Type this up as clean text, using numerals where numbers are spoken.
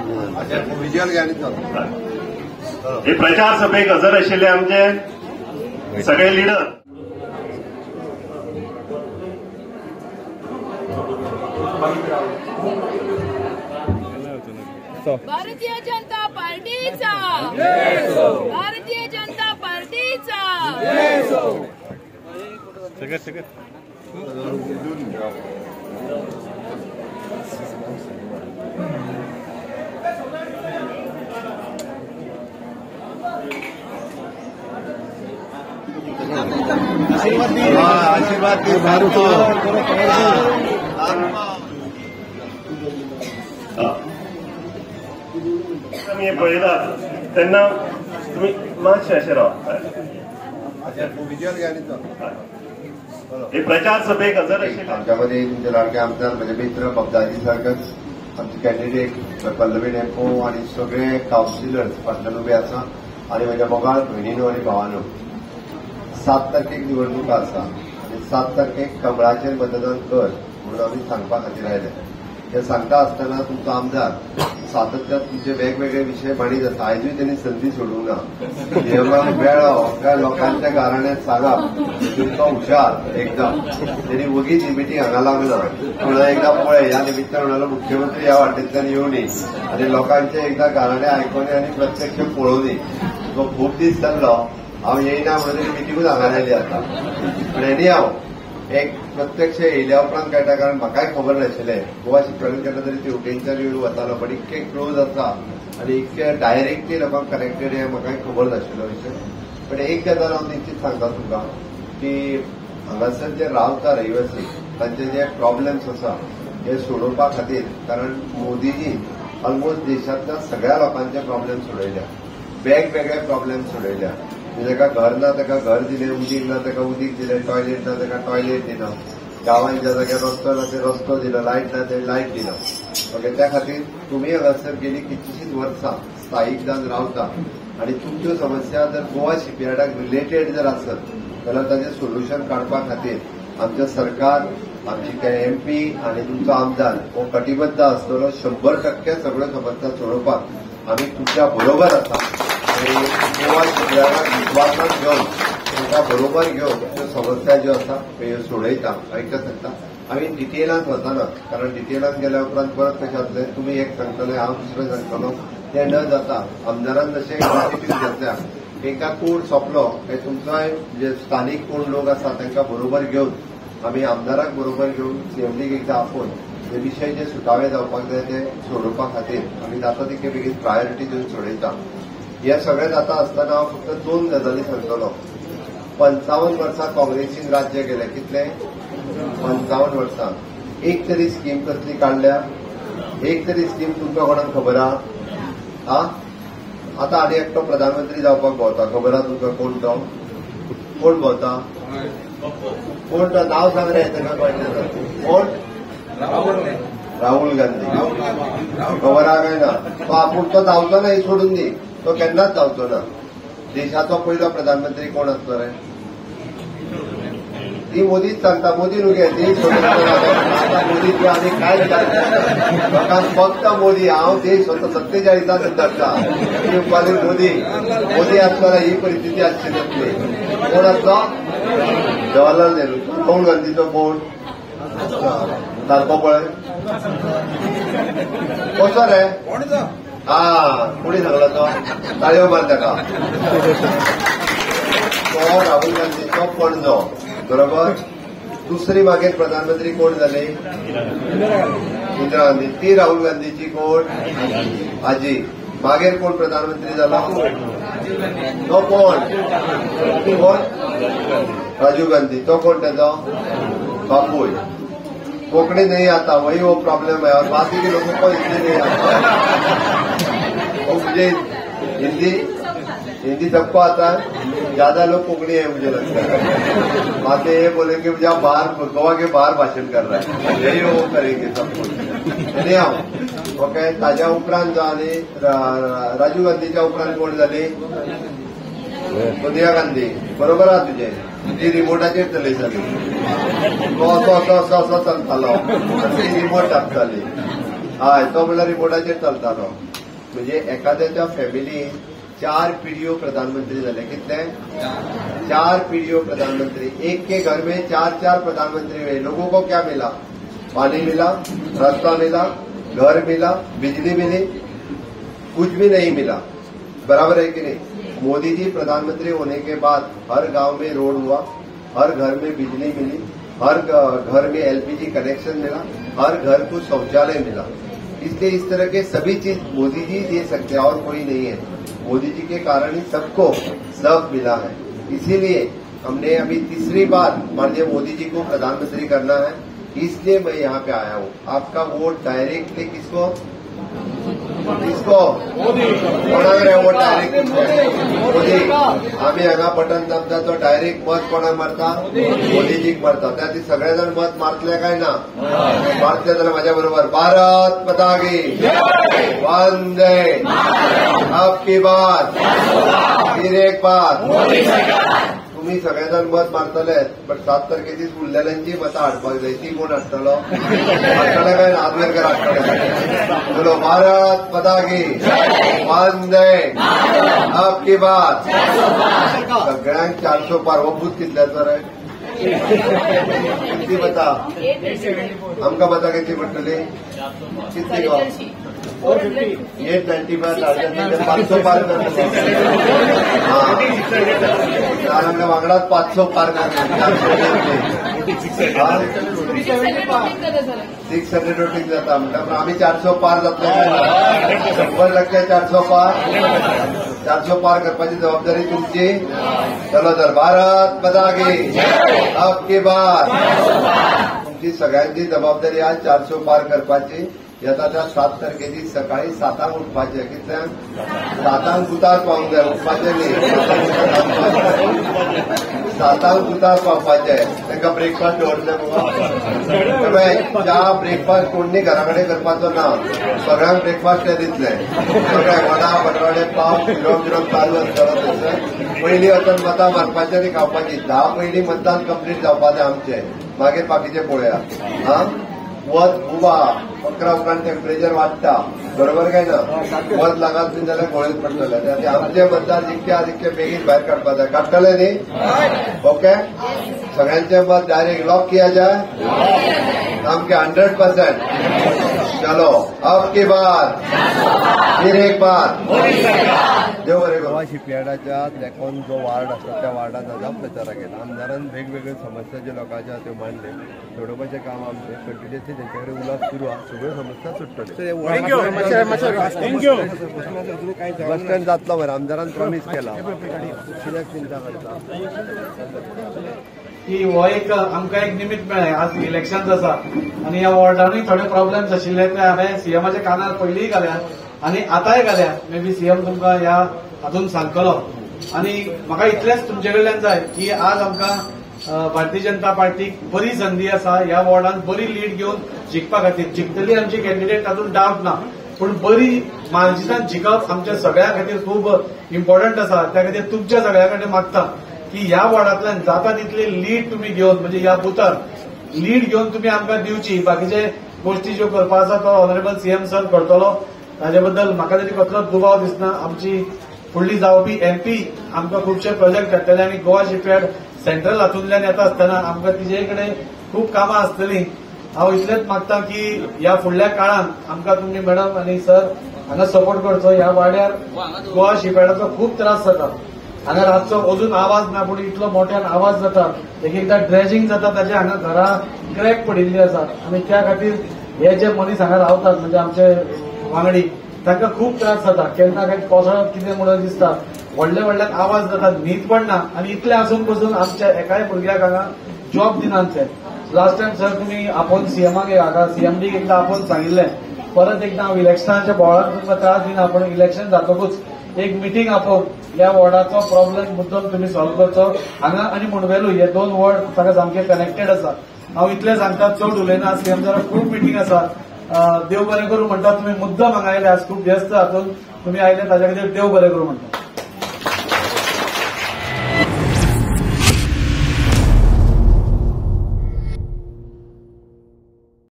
विजयाल घ्या हे प्रचार सभेक हजर आशिल्ले आमचे सगळे लिडर भारतीय जनता पार्टीचा भारतीय जनता पार्टीचा आशीर्वाद मी पळयला तेन्ना तुमी मातशे अशें राव विजयाल घ्या हे प्रचार सभेक हजर आशिल्ले आमच्यामध्ये तुमचे लाडके आमदार म्हणजे मित्र बगदाजी सारखंच आमचे कॅन्डिडेट पल्लवी डेपो आणि सगळे काउन्सिलर्स फाटल्यान उबे आसा आणि म्हज्या मोगाळ भयणीनो आणि भावानो 7 तारखेक निवडणूक आसा आणि 7 तारखेक कमळाचेर मतदान कर म्हणून आमी सांगपा खातीर आयले. हे सांगता आसतना तुमचो आमदार सातत्यान तुमचे वेगवेगळे विशय मांडीत आसा. आयजूय त्यांनी संदी सोडूंक ना. नियमाक मेळ्ळो काय लोकांच्या गाराण्यात सांगप तुमचो हुशार एकदम त्यांनी वगीच ही मिटींग हांगा लागना पूण एकदा पळय ह्या निमित्तान म्हणालो मुख्यमंत्री ह्या वाटेंतल्यान येवनी आनी लोकांचे एकदा गाराणे आयकोनी आनी प्रत्यक्ष पळोवनी. तो खूब दीस जाल्लो हांव येयना म्हणून मिटींगूच हांगा आयली आतां पूण हेणी हांव एक प्रत्यक्ष येयल्या उपरांत कळटा कारण म्हाकाय खबर नाशिल्लें गोवा शिक्षण केन्ना तरी तेवटेंच्यान येवन वतालो पण इतके क्लोज आसा आनी इतके डायरेक्टली लोकांक कनेक्टेड हे म्हाकाय खबर नाशिल्लो विशय. पण एक गजाल हांव निश्चित सांगता तुमकां की हांगासर जे रावता रहिवासी तांचे जे प्रॉब्लेम्स आसा हे सोडोवपा खातीर कारण मोदीजी ऑलमोस्ट देशांतल्या सगळ्या लोकांचे प्रॉब्लेम सोडयल्या. वेगवेगळे प्रॉब्लेम सोडयल्या. जेका घर ना ताका घर दिलें, उदीक ना ताका उदीक दिलें, टॉयलेट ना ताका टॉयलेट दिना, गांवांत ज्या जाग्यार रस्तो ना ते रस्तो दिलो, लायट ना ते लायट दिना. ओके त्या खातीर तुमी हांगासर गेली कितलीशींच वर्सां स्थायीक जावन रावता आनी तुमच्यो समस्या जर गोवा शिपयार्डाक रिलेटेड जर आसत जाल्यार ताचें सोल्युशन काडपा खातीर आमचें सरकार आमची MP आनी तुमचो आमदार हो कटिबद्ध आसतलो. 100% सगळ्यो समस्या सोडोवपाक आमी तुमच्या बरोबर आसा आणि गोवा शिपयार्डाक विश्वासात घेवन तांकां बरोबर घेवन त्यो समस्या ज्यो आसा त्यो सोडयता. आयकता सांगता आमी डिटेलांत वचना कारण डिटेलांत गेल्या उपरांत परत कशें जातलें तुमी एक सांगतले हांव दुसरें सांगतलो तें न जाता. आमदारान जशें इनिशिएटीव्ह घेतल्या एका कोड सोंपलो काय तुमचोय जे स्थानीक कोण लोक आसा तांकां बरोबर घेवन आमी आमदाराक बरोबर घेवन CMDक एकदां आपोवन हे विशय जे सुटावे जावपाक जाय ते सोडोवपा खातीर आमी जाता तितके बेगीन प्रायोरिटी दिवन सोडयता. हे सगळें जाता आसतना हांव फक्त 2 गजाली सांगतलो. 55 वर्सां काँग्रेसीन राज्य केलें. कितले 55 वर्सां. एक तरी स्कीम कसली काडल्या? एक तरी स्कीम तुमकां कोणाक खबर आहा? आतां आनी एकटो प्रधानमंत्री जावपाक भोंवता. खबर आहा तुमकां कोण तो? कोण भोंवता? कोण तो? नांव सांग रे ताका कळटलें. कोण? राहुल गांधी. खबर आहा काय ना? तो आपूण तो जावचो ना हे सोडून दी. तो केन्नाच जावचो ना. देशाचो पयलो प्रधानमंत्री कोण आसलो रे? ती मोदीच सांगता. मोदी न्हू गे देश आता मोदी आनी कांयच लोकांक फक्त मोदी. हांव देश 47 धरता मोदी आसतना ही परिस्थिती आसची नासली. कोण आसलो? जवाहरलाल नेहरू. राहुल गांधीचो कोण? सारको पळय कसो रे? कोणी सांगला तो? ताळयो मार ताका. तो राहुल गांधीचो पणजो बरोबर. दुसरी मागीर प्रधानमंत्री कोण जाली? इंदिरा गांधी. ती राहुल गांधीची कोण? आजी. मागीर कोण प्रधानमंत्री जाला? तो कोण? राजीव गांधी. तो कोण ताचो? बापूय. कोंकणी नहीं आता वही वो प्रॉब्लम है और बाकी के लोगों को हिंदी नहीं आता. मुझे हिंदी सबको आता है. ज्यादा लोग कोंकणी है मुझे लगता है. बातें ये बोले कि मुझे बाहर गोवा के बाहर भाषण कर रहा है. यही वो करेंगे सब कुछ. नहीं आओ ओके. ताज्या उपरांत जाली राजीव गांधीच्या उपरांत कोण जाली? सोनिया गांधी. बरोबर आहा तुझे? ती रिमोटाचेर चलयताली. तो असो चलतालो ती रिमोट दाखताली. हय तो म्हणल्यार रिमोटाचेर चलतालो. म्हणजे एखाद्याच्या फॅमिलीन 4 पीडीओ प्रधानमंत्री झाले. कितले 4 पीडीओ प्रधानमंत्री. एक के घर में 4 प्रधानमंत्री हुए. लोगों को क्या मिला? पानी मिला, रास्ता मिला, घर मिला, बिजली मिली, कुछ भी नहीं मिला. बराबर है कि नहीं? मोदी जी प्रधानमंत्री होने के बाद हर गांव में रोड हुआ, हर घर में बिजली मिली, हर घर में एलपीजी कनेक्शन मिला, हर घर को शौचालय मिला. इसलिए इस तरह के सभी चीज मोदी जी दे सकते हैं और कोई नहीं है. मोदी जी के कारण ही सबको सब मिला है. इसीलिए हमने अभी तीसरी बार माननीय मोदी जी को प्रधानमंत्री करना है. इसलिए मैं यहाँ पे आया हूँ. आपका वोट डायरेक्टली किसको कोणाकडे वोट डायरेक्ट मोदी. आम्ही हांगा बटन दाबता तो डायरेक्ट मत कोणाक मारता? मोदीजीक मारता. त्या ती सगळे जण मत मारतले काय ना? मारतले जाल्यार माझ्या बरोबर भारत माता की वंदे अब की बात फिर एक बात. तुम्ही सगळेजण मत मारतले पण 7 तारखेची उरलेल्यांची मतां हाडपाक जाय. ती कोण हाडटलो? हाडटले काय नागवेरकर हाडटले? बोलो भारत माता की वंदे अब की बात. सगळ्यांक 400 पार. हो बूथ कितल्याचो रे? कितली मतां? आमकां मतां कितली पडटली? कितली गो? 895 500 पार करतले. आमच्या वांगडाच 500 पार करतले. 600 वोटींग जाता म्हणटा आम्ही 400 पार जातले. 100% 400 पार. 400 पार करपाची जबाबदारी तुमची. चलो तर भारत माता की अब की बात. तुमची सगळ्यांची जबाबदारी आज 400 पार करपाची. येता त्या 7 तारखेची सकाळी 7 उठपाचे. कितल्यांक? 7 गुतार पावूंक जाय. उठपाचे न्ही. 7 गुतार पावपाचे. तांकां ब्रेकफास्ट दवरले मुगो. च्या ब्रेकफास्ट कोणी घराकडे करपाचो ना. सगळ्यांक ब्रेकफास्ट ते दितले. सगळे वडा बटाटे पाव फिरोक चालू आसतलो थंयसर. पयलीं वचून मतां मारपाचें आनी खावपाची. 10 पयलीं मतदान कंप्लीट जावपाचें आमचें. मागीर बाकीचें पळोवया. हां वत उबा 11 उपरांत टेम्परेचर वाडटा. बरोबर काय ना? वत लागत न्ही जाल्यार गोळीत पडटले. आमचे मतदार जितके बेगीन भायर काडपा जाय. काडटले न्ही? ओके. सगळ्यांचे मत डायरेक्ट लॉक किया जाय. सामके 100%. चलो अब की बात फिर एक बात. देव बरें करूं. शिपयार्डाच्या देखून जो वार्ड आसा त्या वार्डात आज प्रचाराक गेला. आमदारान वेगवेगळ्यो समस्या ज्यो लोकांच्या त्यो मांडले. सोडोवपाचें काम आमचें कंटिन्युअसली तेंचे कडेन उलोवप सुरू आहा. सगळ्यो समस्या सुट्टल्यो. बस स्टँड जातलो मरे. आमदारान प्रॉमिस केला. कित्याक चिंता करता? की हो एक आमकां एक निमित्त मेळ्ळें. आज इलेक्शन आसा आनी ह्या वॉर्डानूय थोडे प्रॉब्लेम्स आशिल्ले ते हांवें सीएमाच्या कानार पयलींय घाल्यात आनी आतांय घाल्या. मे बी सीएम तुमकां ह्या हातून सांगतलो. आनी म्हाका इतलेंच तुमचे कडल्यान जाय की आज आमकां भारतीय जनता पार्टीक बरी संदी आसा. ह्या वॉर्डान बरी लीड घेवन जिखपा खातीर. जिखतली आमची कॅन्डिडेट तातूंत डावट ना. पूण बरी मार्जिनान जिखप आमच्या सगळ्या खातीर खूब इम्पॉर्टंट आसा. त्या खातीर तुमच्या सगळ्या कडेन मागता की ह्या वॉर्डांतल्यान जाता तितली लीड तुम्ही घेवन म्हणजे ह्या बुथार लीड घेवन तुम्ही आमकां दिवची. बाकीचे गोष्टी ज्यो करपा आसा तो ऑनरेबल सीएम सर करतलो. ताजे बद्दल म्हाका तरी कसलोच दुबाव दिसना. आमची फुडली जावपी एमपी आमकां खुबशे प्रोजेक्ट करतले आनी गोवा शिपयार्ड सेंट्रल हातूंतल्यान येता आसतना आमकां तिजे कडेन खूब कामां आसतलीं. हांव इतलेंच मागता की ह्या फुडल्या काळांत आमकां तुमी मॅडम आनी सर हांगा सपोर्ट करचो. ह्या वाड्यार गोवा शिपयार्डाचो खूब त्रास जाता. हांगा रातचो अजून आवाज ना पूण इतलो मोठ्यान आवाज जाता. एकएकदां ड्रेजिंग जाता ताचे हांगा घरां क्रॅक पडिल्ली आसात आनी त्या खातीर हे जे मनीस हांगा रावतात म्हणजे आमचे वांगडी तांकां खूब त्रास जाता. केन्ना केन्ना कोसळप कितें म्हणून दिसता. व्हडल्यान आवाज जातात. न्हीद पडना आनी इतले आसून पसून आमच्या एकाय भुरग्याक हांगा जॉब दिनात ते. लास्ट टायम सर तुमी आपोवन सीएमाक हाका सीएमडीक एकदां आपोवन सांगिल्लें. परत एकदां हांव इलेक्शनाच्या बोवाळार तुमकां त्रास दिना पूण इलेक्शन जातकूच एक मिटींग आपोवन ह्या वॉर्डाचो प्रॉब्लेम मुद्दम तुम्ही सॉल्व करचो. हांगा आनी मुणवेलू हे 2 वॉर्ड ताका सामके कनेक्टेड आसा. हांव इतलें सांगता चड उलयना. सीएम जरा खूब मिटींग आसा. देव बरें करूं म्हणटा तुमी मुद्दम हांगा आयले. आज खूब व्यस्त हातून तुमी आयले ताच्या खातीर देव बरें करूं म्हणटा.